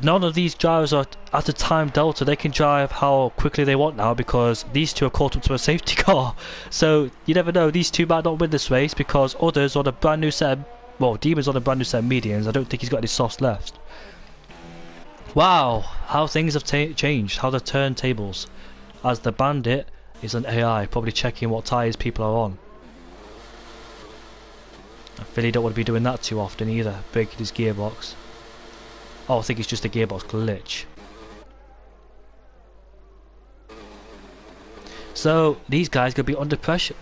none of these drivers are at the time delta. They can drive how quickly they want now because these two are caught up to a safety car. So you never know, these two might not win this race because others on a brand new set of, well, Demon's on a brand new set of mediums. I don't think he's got any softs left. Wow, how things have changed, how the turntables. As the Bandit is an AI, probably checking what tyres people are on. I really don't want to be doing that too often either, breaking his gearbox. Oh, I think it's just a gearbox glitch. So these guys could be under pressure.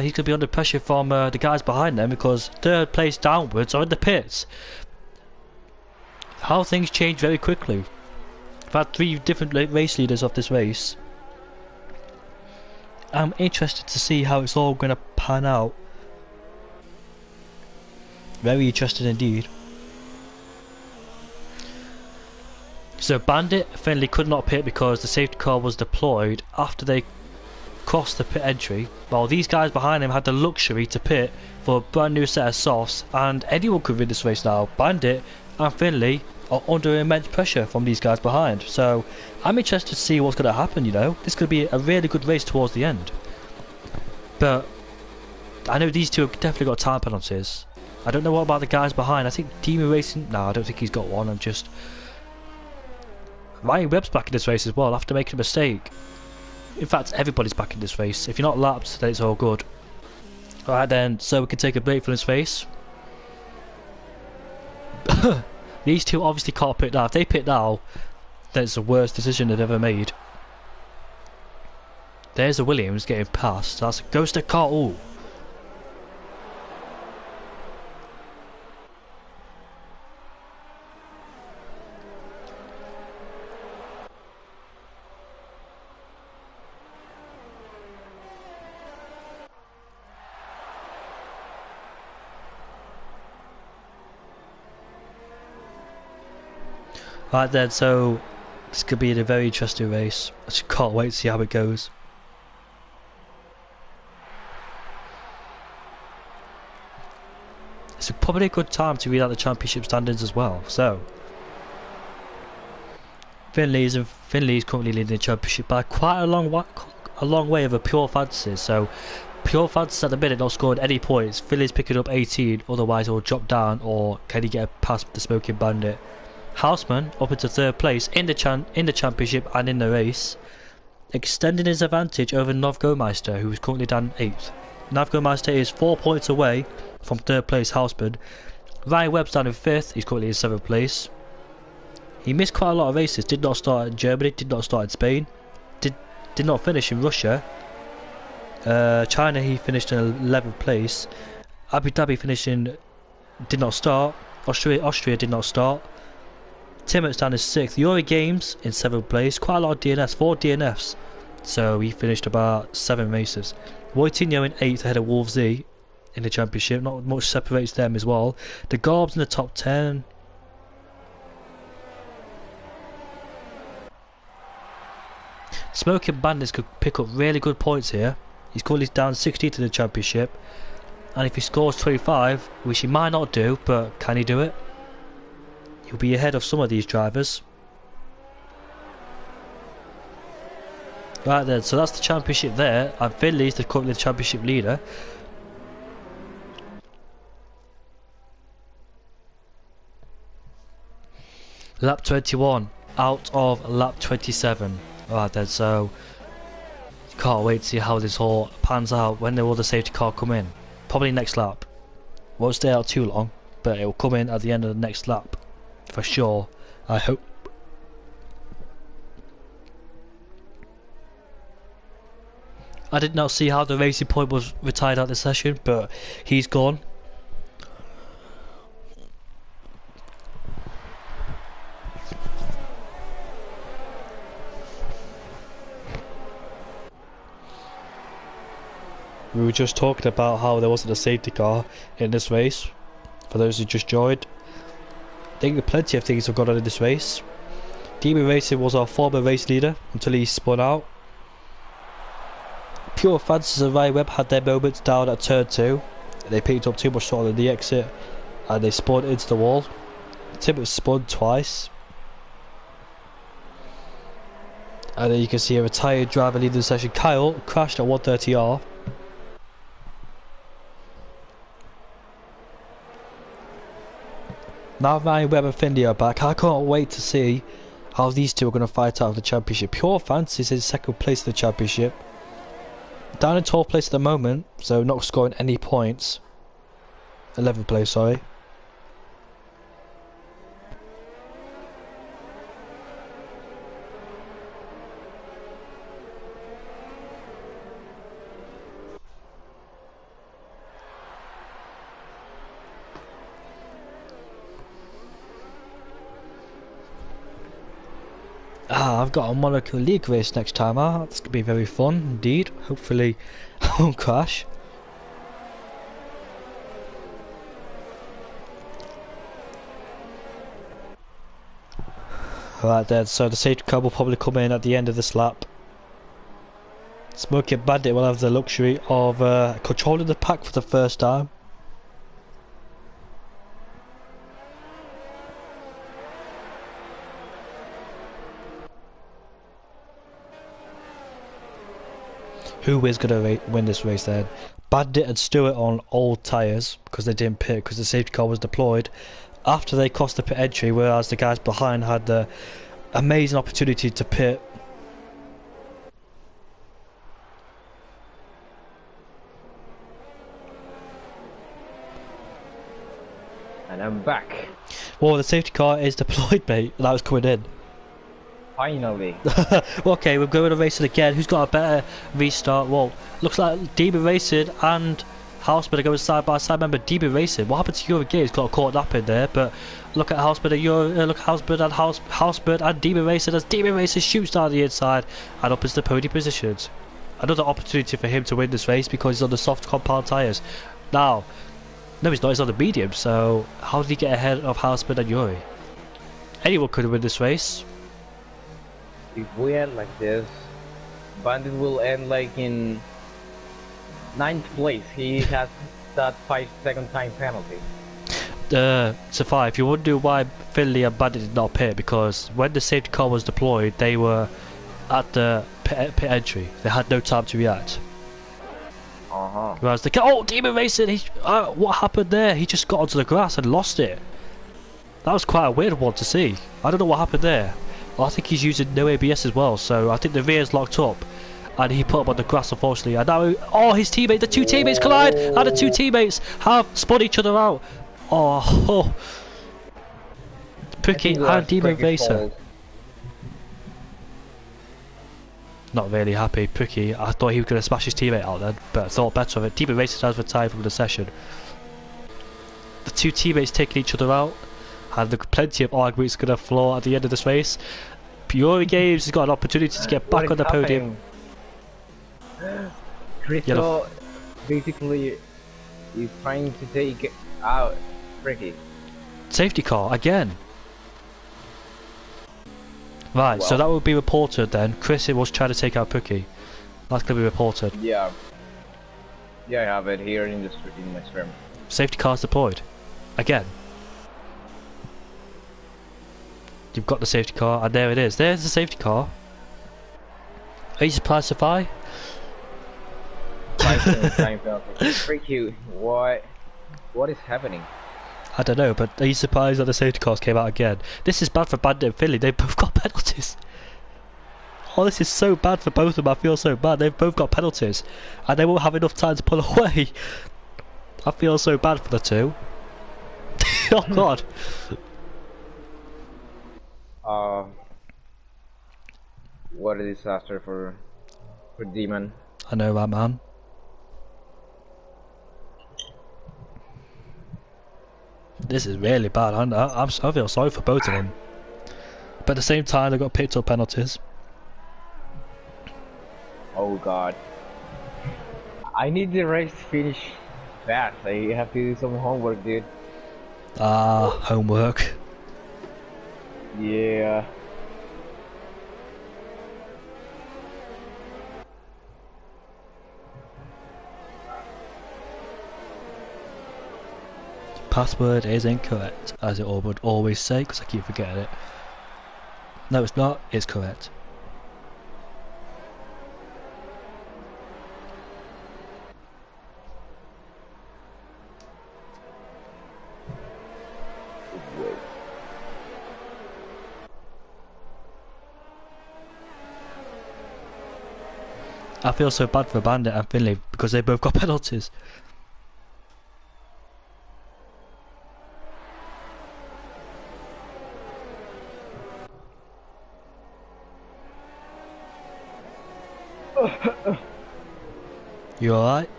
He could be under pressure from the guys behind them because 3rd place downwards are in the pits. How things change very quickly. I've had 3 different race leaders of this race. I'm interested to see how it's all going to pan out. Very interested indeed. So Bandit Finley could not pit because the safety car was deployed after they crossed the pit entry, while these guys behind him had the luxury to pit for a brand new set of softs, and anyone could win this race now. Bandit and Finley are under immense pressure from these guys behind, so I'm interested to see what's going to happen. You know, this could be a really good race towards the end, but I know these two have definitely got time penalties. I don't know what about the guys behind. I think Demon Racing, no, I don't think he's got one. I'm just Ryan Webb's back in this race as well after making a mistake. In fact, everybody's back in this race. If you're not lapped, then it's all good. Alright then, so we can take a break from this race. These two obviously can't pit now. If they pit now, then it's the worst decision they've ever made. There's the Williams getting past. That's goes to car. Ooh. Right then, so this could be a very interesting race. I just can't wait to see how it goes. It's probably a good time to read out the championship standings as well. So Finley's currently leading the championship by quite a long way over Pure Fantasy. So Pure Fantasy at the minute not scored any points. Finley's picking up 18, otherwise he'll drop down, or can he get past the Smoking Bandit? Houseman up into 3rd place in the championship and in the race, extending his advantage over Novgomeister, who is currently down 8th. Novgomeister is 4 points away from 3rd place Houseman. Ryan Webb's down in 5th, he's currently in 7th place. He missed quite a lot of races, did not start in Germany, did not start in Spain, did not finish in Russia. China he finished in 11th place. Abu Dhabi did not start. Austria did not start. Timot's down in 6th. Euro Games in 7th place. Quite a lot of DNFs, 4 DNFs. So he finished about 7 races. Wojtinho in 8th ahead of Wolf Z in the championship. Not much separates them as well. The Garbs in the top 10. Smoking Bandits could pick up really good points here. He's currently down 16th in the championship. And if he scores 25, which he might not do, but can he do it? He'll be ahead of some of these drivers. Right then, so that's the championship there, and Finley's currently the championship leader. Lap 21 out of lap 27. Alright then, so can't wait to see how this all pans out when the other safety car come in. Probably next lap. Won't stay out too long, but it will come in at the end of the next lap. For sure, I hope. I did not see how the Racing Point was retired out the session, but he's gone. We were just talking about how there wasn't a safety car in this race. For those who just joined, I think plenty of things have gone on in this race. DB Racing was our former race leader until he spun out. Pure Francis and Ryan Webb had their moments down at turn 2. They picked up too much throttle in the exit and they spun into the wall. Tibbet spun twice. And then you can see a retired driver leading the session. Kyle crashed at 130R. Now Ryan Webb and Finley are back. I can't wait to see how these two are going to fight out of the championship. Pure Francis is in second place in the championship. Down in 12th place at the moment, so not scoring any points. 11th place, sorry. I've got a Monaco League race next time out. It's going to be very fun indeed. Hopefully I won't crash. Right then, so the safety car will probably come in at the end of this lap. Smoking Bandit will have the luxury of controlling the pack for the first time. Who is going to win this race then? Bandit and Stewart on old tyres because they didn't pit because the safety car was deployed after they crossed the pit entry, whereas the guys behind had the amazing opportunity to pit. And I'm back. Well, the safety car is deployed, mate. That was coming in. Finally. Okay, we're going to race it again. Who's got a better restart? Well, looks like DB Racing and Housebird are going side by side. Remember, DB Racing. What happened to Euro Games? Got caught up in there, but look at Housebird and look at Housebird and Housebird and DB Racing as DB Racing shoots down the inside and up into the podium positions. Another opportunity for him to win this race because he's on the soft compound tyres. Now, no, he's not. He's on the medium. So how did he get ahead of Housebird and Yuri? Anyone could win this race. If we end like this, Bandit will end like in 9th place. He has that 5-second time penalty. Safai, if you wonder why Finley and Bandit did not pit, because when the safety car was deployed, they were at the pit entry. They had no time to react. Whereas the Demon Racing, what happened there? He just got onto the grass and lost it. That was quite a weird one to see. I don't know what happened there. I think he's using no ABS as well, so I think the rear's locked up and he put up on the grass unfortunately, and now his teammate, the two teammates collide and the two teammates have spun each other out. Pricky and Demon Racer. Not really happy. Pricky, I thought he was going to smash his teammate out then, but I thought better of it. Demon Racer has retired from the session. The two teammates taking each other out. And there are plenty of arguments going to floor at the end of this race. Pure Games has got an opportunity to get back on the podium. Crystal basically is trying to take out Ricky. Safety car again. Right, so that will be reported then. Chris was trying to take out Pricky. That's going to be reported. Yeah. Yeah, I have it here in my stream. Safety car's deployed. Again. You've got the safety car, and there it is. There's the safety car. Are you surprised, Safai? Freak you. What is happening? I don't know, but are you surprised that the safety cars came out again? This is bad for Bandit and Finley. They've both got penalties. Oh, this is so bad for both of them. I feel so bad. They've both got penalties, and they won't have enough time to pull away. I feel so bad for the two. Oh God. What a disaster for Demon. I know that, man. This is really bad. I feel sorry for both of them. But at the same time, they got picked up penalties. Oh God. I need the race to finish fast. I have to do some homework, dude. Ah, homework. Yeah. Password is incorrect, as it would always say, because I keep forgetting it. No, it's not. It's correct. I feel so bad for Bandit and Finley because they both got penalties. You alright?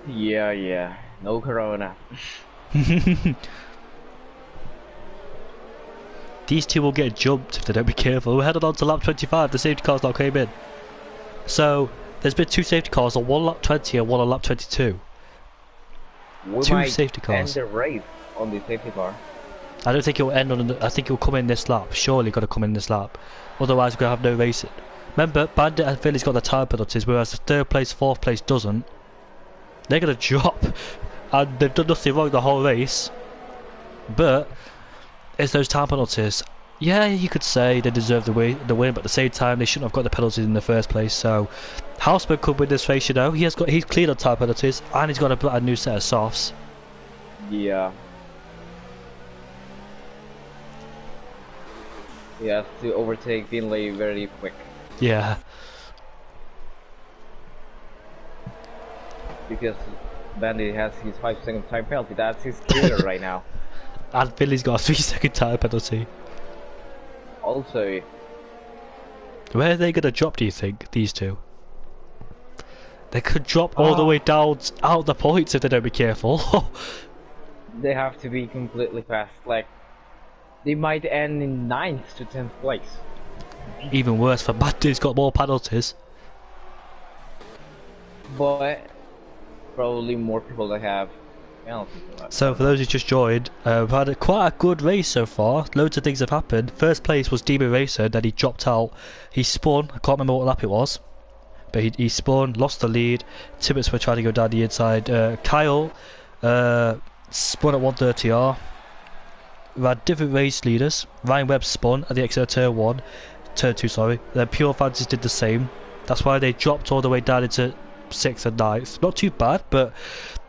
Yeah. No corona. These two will get jumped if they don't be careful. We're headed on to lap 25, the safety cars now came in. So, there's been two safety cars on one lap 20 and one on lap 22. Two safety cars. End the race on the safety car. I don't think it'll end on. I think it'll come in this lap. Surely got to come in this lap. Otherwise, we're gonna have no racing. Remember, Bandit and Philly's got the time penalties, whereas the third place, fourth place doesn't. They're gonna drop, and they've done nothing wrong the whole race. But it's those time penalties. Yeah, you could say they deserve the win, but at the same time, they shouldn't have got the penalties in the first place. So, Houseman could win this race. You know, he's cleared on time penalties, and he's got a new set of softs. Yeah. He has to overtake Finlay very quick. Yeah. Because Bandit has his 5-second time penalty. That's his killer right now. And Finley's got a 3-second time penalty. Also, Where are they going to drop, do you think, these two? They could drop all the way down out the points if they don't be careful. they have to be completely fast. Like, they might end in 9th to 10th place. Even worse for Bandit's got more penalties. But probably more people that have penalties. So for those who just joined, we've had quite a good race so far. Loads of things have happened. First place was Demon Racer, then he dropped out. He spun, I can't remember what lap it was. But he spun, lost the lead. Tibbets were trying to go down the inside. Kyle spun at 130R. We had different race leaders. Ryan Webb spun at the exit of turn 2, sorry. Then Pure Fantasy did the same. That's why they dropped all the way down into 6th and 9th. Not too bad, but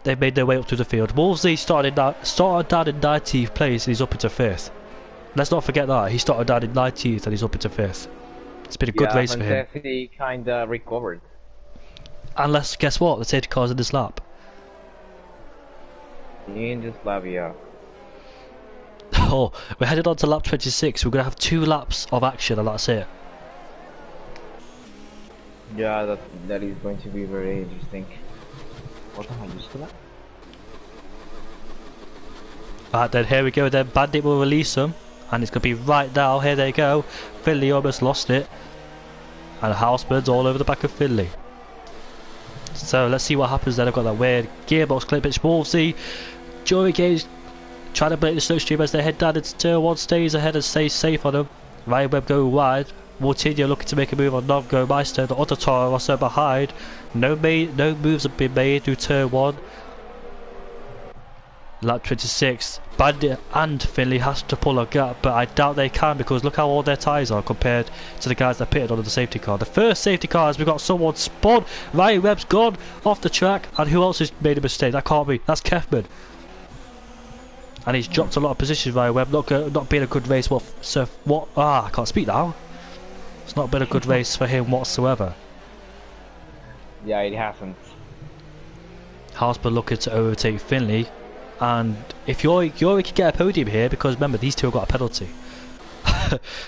they made their way up to the field. Wolvesy started down in 19th place and he's up into 5th. Let's not forget that. He started down in 19th and he's up into 5th. It's been a good race for him. He kinda recovered. Unless, guess what? The safety car's in this lap. In this lap, yeah. Oh, we're headed on to lap 26. We're going to have 2 laps of action and that's it. Yeah, that is going to be very interesting. What am I used to that? Right then, here we go then. Bandit will release them. And it's going to be right now. Here they go. Finley almost lost it. And Houseman's all over the back of Finley. So let's see what happens then. I've got that weird gearbox clip. It's Wolvesy. Joey Gage trying to break the slipstream as they head down into turn 1. Stays ahead and stays safe on them. Ryan Webb going wide. Moutinho looking to make a move on Novgo Meister. The other Toro also behind. No moves have been made through turn 1. Lap 26. Bandit and Finley has to pull a gap, but I doubt they can because look how old their tyres are compared to the guys that pitted under the safety car. The first safety car has we got someone spun. Ryan Webb's gone off the track, and who else has made a mistake? That can't be. That's Kefman. and he's dropped a lot of positions via web. Not been a good race. I can't speak now. It's not been a good race for him whatsoever. Yeah, it hasn't. Haasper looking to overtake Finley, and if Yori could get a podium here, because remember these two have got a penalty.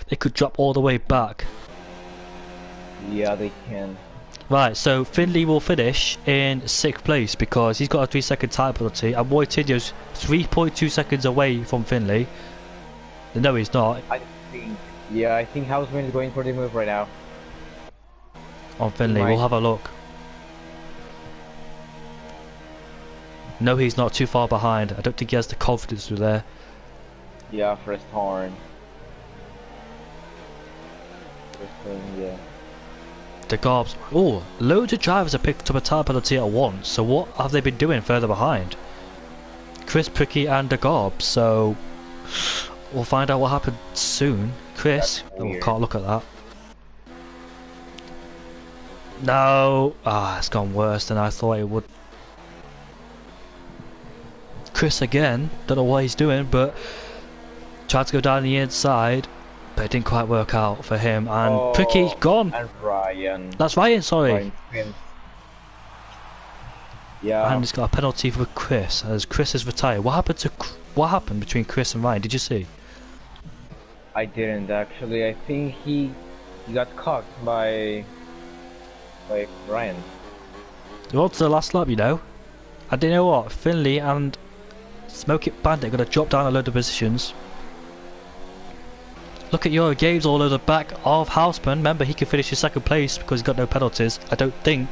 They could drop all the way back. Yeah, they can. Right, so Finley will finish in 6th place because he's got a 3-second time penalty, and Moitinho's 3.2 seconds away from Finley. No, he's not. I think Houseman is going for the move right now. On Finley, we'll have a look. No, he's not too far behind. I don't think he has the confidence to there. Yeah, first horn. Yeah. The Garbs. Oh, loads of drivers have picked up a time penalty at once. So what have they been doing further behind? Chris, Pricky and the Garbs. So we'll find out what happened soon. Chris, can't look at that. No, it's gone worse than I thought it would. Chris again, don't know what he's doing, but tried to go down the inside, but it didn't quite work out for him. And Pricky gone. And Ryan. That's Ryan, sorry. Ryan. Yeah. And he's got a penalty for Chris, as Chris has retired. What happened between Chris and Ryan? Did you see? I didn't actually. I think he got caught by Ryan. Well, to the last lap, you know. And you know what? Finley and Smoke It Bandit are going to drop down a load of positions. Look at your games all over the back of Houseman. Remember, he can finish in 2nd place because he's got no penalties, I don't think.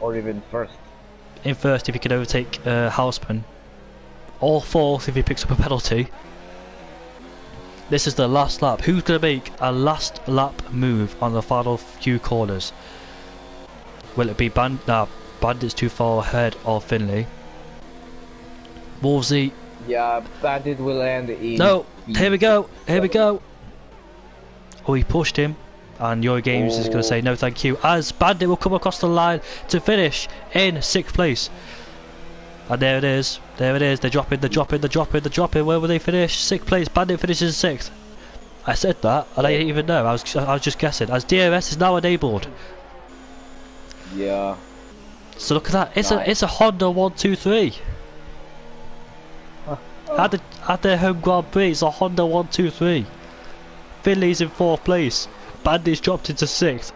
Or even first. In first if he can overtake Houseman. Or 4th if he picks up a penalty. This is the last lap. Who's going to make a last lap move on the final few corners? Will it be Bandit's too far ahead of Finley. Wolvesy. Yeah, Bandit will end in... No! Here we go! Here we go! Oh, he pushed him. And your games is going to say no thank you, as Bandit will come across the line to finish in 6th place. And there it is. There it is. They're dropping. Where will they finish? 6th place. Bandit finishes 6th. I said that, and I didn't even know. I was just guessing. As DRS is now enabled. Yeah. So look at that. It's a Honda 123. At their home Grand Prix, it's a Honda 123. Finley's in 4th place. Bandit's dropped into 6th.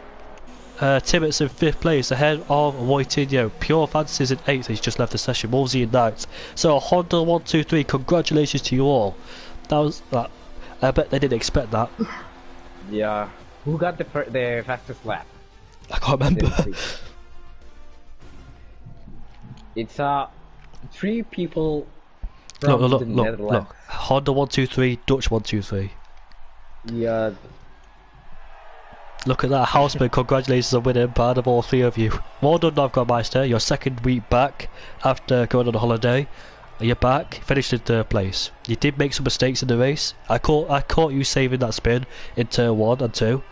Timmett's in 5th place ahead of Moitinho. Pure Fantasy's in 8th. He's just left the session. Wolvesy in 9th. So a Honda 123. Congratulations to you all. That was that. I bet they didn't expect that. Yeah. Who got the fastest lap? I can't remember. It's 3 people. From Look. Honda 123, Dutch 123. Yeah. Look at that, Houseman, congratulations on winning, part of all 3 of you. Well done, Novgormeister, your 2nd week back after going on a holiday. You're back, finished in 3rd place. You did make some mistakes in the race. I caught you saving that spin in turn 1 and 2.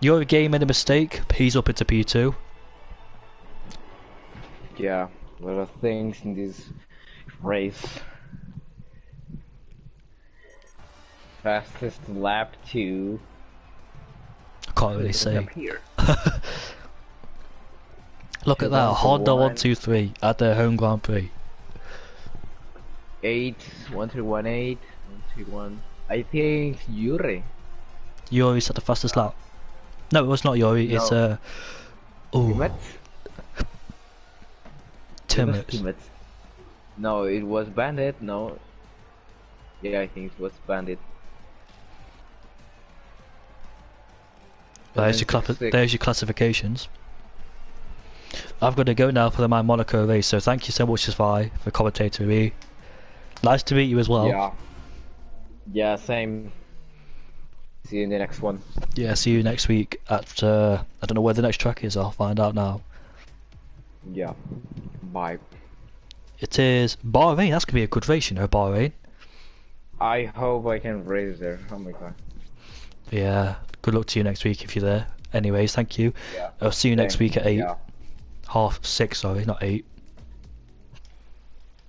Your game made a mistake, he's up into P2. Yeah, a lot of things in this race. Fastest lap 2. I can't really say. Look at that, Honda 123 at their home Grand Prix. 1318, 131. I think Yuri. Yuri's at the fastest lap. No, it was not Yuri. No. It's Timmett. No, it was Bandit. No. Yeah, I think it was Bandit. There's your classifications. I'm going to go now for my Monaco race, so thank you so much, Svi, for commentating me. Nice to meet you as well. Yeah. Yeah, same. See you in the next one. Yeah, see you next week at, I don't know where the next track is, I'll find out now. Yeah. Bye. It is Bahrain, that's going to be a good race, you know, Bahrain. I hope I can race there, oh my god. Yeah, good luck to you next week if you're there. Anyways, thank you. Yeah. I'll see you next week at 8. Yeah. 6:30, sorry, not 8.